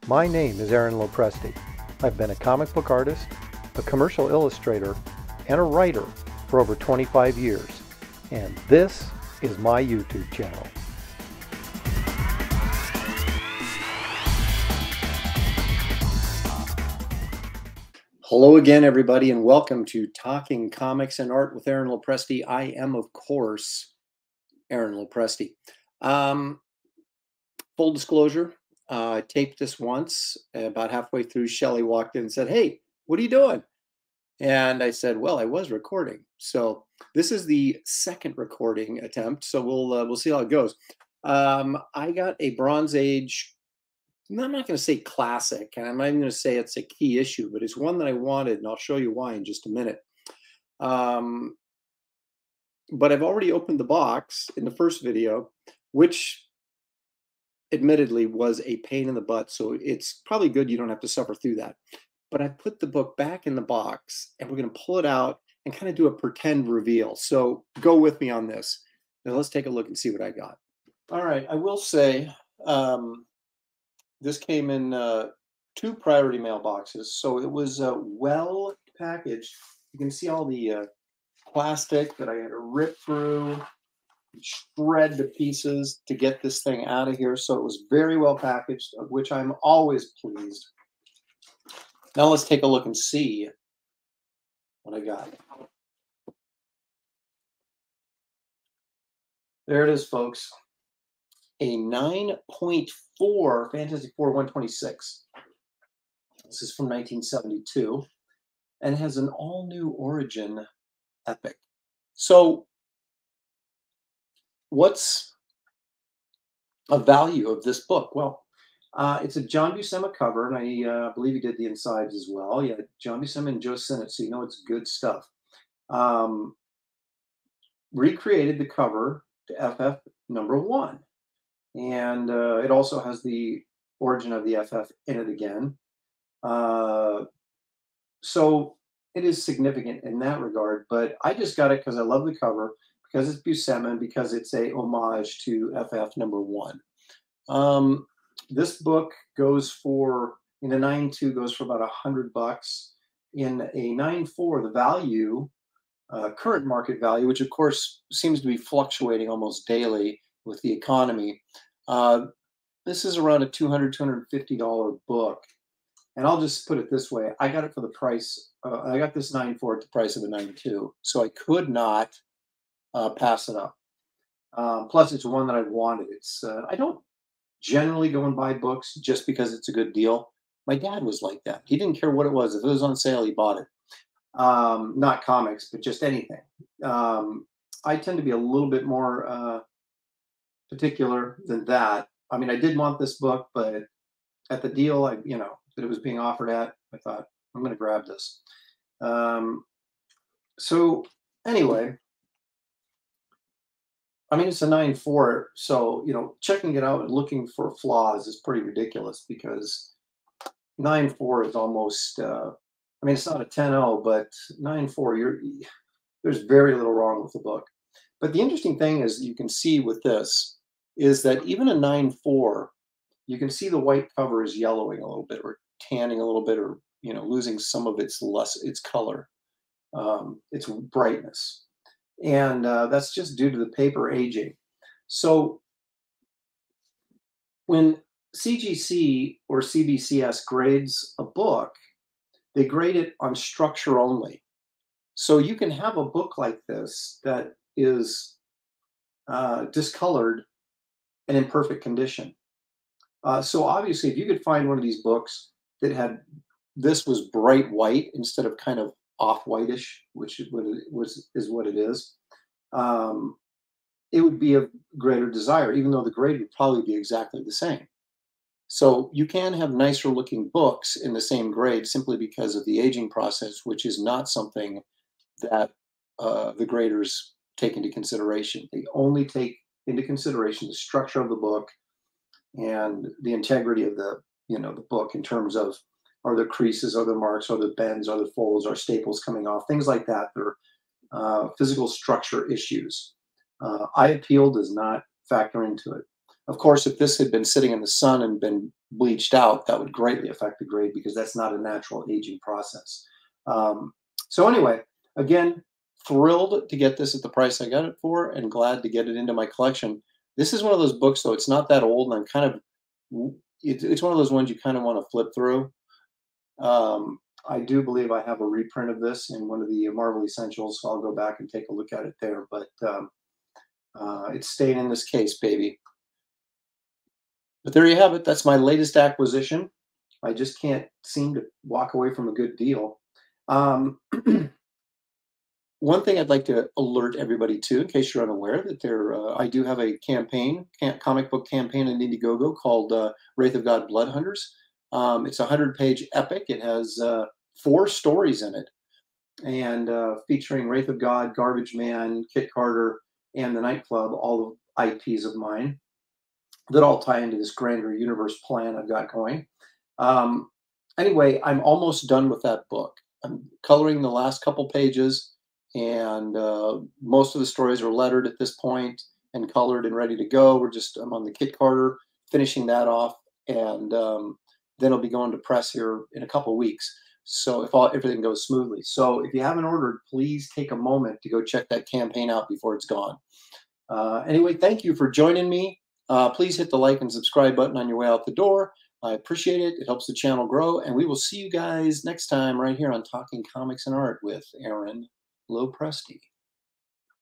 My name is Aaron Lopresti. I've been a comic book artist, a commercial illustrator, and a writer for over 25 years. And this is my YouTube channel. Hello again, everybody, and welcome to Talking Comics and Art with Aaron Lopresti. I am, of course, Aaron Lopresti. Full disclosure, I taped this once. About halfway through, Shelley walked in and said, "Hey, what are you doing?" And I said, "Well, I was recording." So this is the second recording attempt. So we'll see how it goes. I got a Bronze Age. I'm not going to say classic, and I'm not even going to say it's a key issue, but it's one that I wanted, and I'll show you why in just a minute. But I've already opened the box in the first video, which admittedly was a pain in the butt, so it's probably good you don't have to suffer through that. But I put the book back in the box, and we're going to pull it out and kind of do a pretend reveal. So go with me on this. Now let's take a look and see what I got. All right, I will say, this came in 2 priority mail boxes, so it was well packaged. You can see all the plastic that I had to rip through, shred to pieces to get this thing out of here. So it was very well packaged, of which I'm always pleased. Now let's take a look and see what I got. There it is, folks. A 9.4 Fantastic Four 126. This is from 1972 and has an all-new origin epic. So what's a value of this book? Well, it's a John Buscema cover, and I believe he did the insides as well. Yeah, John Buscema and Joe Sinnott, so you know it's good stuff. Recreated the cover to FF #1. And it also has the origin of the FF in it again. So it is significant in that regard, but I just got it because I love the cover, because it's Buscema, and because it's a homage to FF #1. This book goes for, in a 9.2, goes for about $100. In a 9.4, the value, current market value, which of course seems to be fluctuating almost daily with the economy, this is around a $200, $250 book. And I'll just put it this way. I got it for the price. I got this 9.4 at the price of a 9.2. So I could not pass it up. Plus, it's one that I wanted. It's I don't generally go and buy books just because it's a good deal. My dad was like that. He didn't care what it was. If it was on sale, he bought it. Not comics, but just anything. I tend to be a little bit more particular than that. I mean, I did want this book, but at the deal, that it was being offered at, I thought, I'm going to grab this. So anyway, I mean, it's a 9.4, so, checking it out and looking for flaws is pretty ridiculous, because 9.4 is almost, I mean, it's not a 10.0, but 9.4, there's very little wrong with the book. But the interesting thing is, you can see with this, is that even a 9.4, you can see the white cover is yellowing a little bit, or tanning a little bit, or losing some of its color, its brightness, and that's just due to the paper aging. So when CGC or CBCS grades a book, they grade it on structure only. So you can have a book like this that is discolored and in perfect condition. So obviously, if you could find one of these books that had, this was bright white instead of kind of off-whitish, which is what it is, it would be of greater desire, even though the grade would probably be exactly the same. So you can have nicer looking books in the same grade simply because of the aging process, which is not something that the graders take into consideration. They only take into consideration the structure of the book and the integrity of the book, in terms of, are there creases, are there marks, are there bends, are there folds, are staples coming off, things like that. They're physical structure issues. Eye appeal does not factor into it. Of course, if this had been sitting in the sun and been bleached out, that would greatly affect the grade because that's not a natural aging process. Um, so anyway, again, thrilled to get this at the price I got it for, and glad to get it into my collection. This is one of those books, though. It's not that old, and I'm kind of it's one of those ones you kind of want to flip through. I do believe I have a reprint of this in one of the Marvel Essentials, so I'll go back and take a look at it there. But it's staying in this case, baby. But there you have it. That's my latest acquisition. I just can't seem to walk away from a good deal. Um, One thing I'd like to alert everybody to, in case you're unaware, that I do have a comic book campaign in Indiegogo called Wraith of God Blood Hunters. It's a 100-page epic. It has 4 stories in it, and featuring Wraith of God, Garbage Man, Kit Carter, and the Nightclub, all of IPs of mine that all tie into this grander universe plan I've got going. Um, anyway, I'm almost done with that book. I'm coloring the last couple pages, and most of the stories are lettered at this point and colored and ready to go. I'm on the Kit Carter, finishing that off, and then I'll be going to press here in a couple weeks. So everything goes smoothly. So if you haven't ordered, please take a moment to go check that campaign out before it's gone. Anyway, thank you for joining me. Please hit the like and subscribe button on your way out the door. I appreciate it. It helps the channel grow. And we will see you guys next time right here on Talking Comics and Art with Aaron Lopresti.